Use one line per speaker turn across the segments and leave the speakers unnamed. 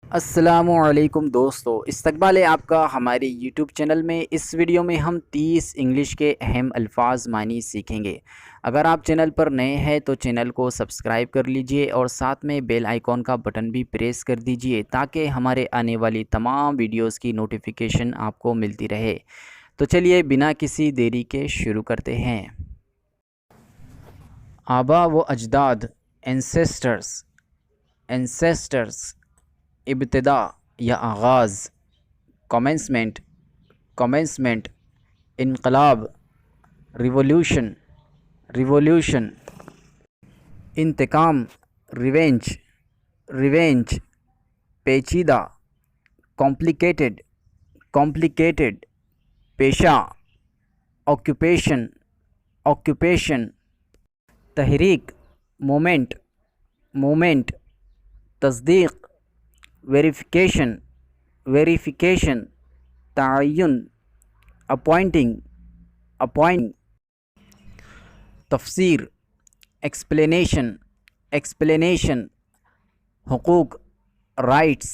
अस्सलामुअलैकुम दोस्तों, इस्तकबाल है आपका हमारे यूट्यूब चैनल में। इस वीडियो में हम 30 इंग्लिश के अहम अल्फाज मानी सीखेंगे। अगर आप चैनल पर नए हैं तो चैनल को सब्सक्राइब कर लीजिए और साथ में बेल आइकॉन का बटन भी प्रेस कर दीजिए ताकि हमारे आने वाली तमाम वीडियोस की नोटिफिकेशन आपको मिलती रहे। तो चलिए बिना किसी देरी के शुरू करते हैं। आबा व अजदाद, एंसेस्टर्स, एंसेस्टर्स, इब्तिदा या आगाज़, कमेंसमेंट, कमेंसमेंट, इनकलाब, रिवोल्यूशन, रिवोल्यूशन, इंतकाम, रिवेंज, रिवेंज, पेचीदा, कॉम्प्लिकेटेड, कॉम्प्लिकेटेड, पेशा, ऑक्यूपेशन, ऑक्यूपेशन, तहरीक, मोमेंट, मोमेंट, तस्दीक, वेरिफिकेशन, वेरिफिकेशन, तयन, अपॉइंटिंग, अपॉइंट, तफसीर, एक्सप्लेनेशन, एक्सप्लेनेशन, हुकूक, राइट्स,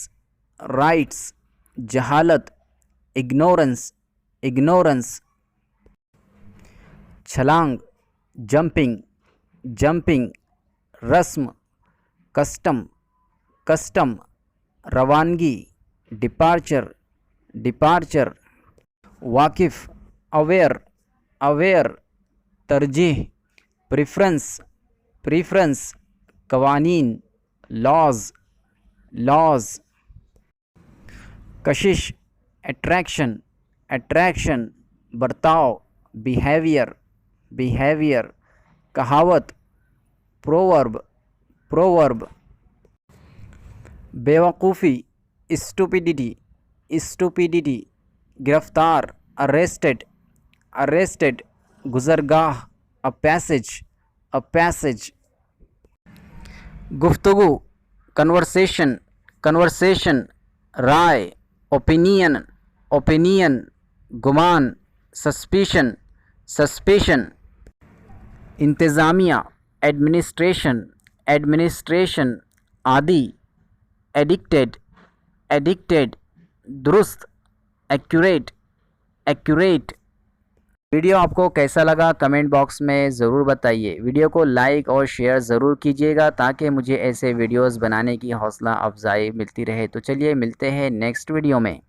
राइट्स, जहालत, इग्नोरेंस, इग्नोरेंस, छलांग, जंपिंग, जंपिंग, रस्म, कस्टम, कस्टम, रवानगी, डिपार्चर, डिपार्चर, वाकिफ़, अवेयर, अवेयर, तरजीह, प्रेफरेंस, प्रेफरेंस, कवानीन, लॉज, लॉज, कशिश, अट्रैक्शन, अट्रैक्शन, बर्ताव, बिहेवियर, बिहेवियर, कहावत, प्रोवर्ब, प्रोवर्ब, बेवकूफ़ी, स्टूपिडिटी, स्टूपिडिटी, गिरफ्तार, arrested, arrested, गुज़रगाह, a passage, a passage, गुफ्तगू, कन्वर्सेशन, कन्वर्सेशन, राय, ओपिनियन, ओपिनियन, गुमान, सस्पिशन, सस्पिशन, इंतज़ामिया, एडमिनिस्ट्रेशन, एडमिनिस्ट्रेशन, आदि, एडिक्टेड, एडिक्टेड, दुरुस्त, एक्यूरेट, एक्यूरेट। वीडियो आपको कैसा लगा कमेंट बॉक्स में ज़रूर बताइए। वीडियो को लाइक और शेयर ज़रूर कीजिएगा ताकि मुझे ऐसे वीडियोस बनाने की हौसला अफजाई मिलती रहे। तो चलिए मिलते हैं नेक्स्ट वीडियो में।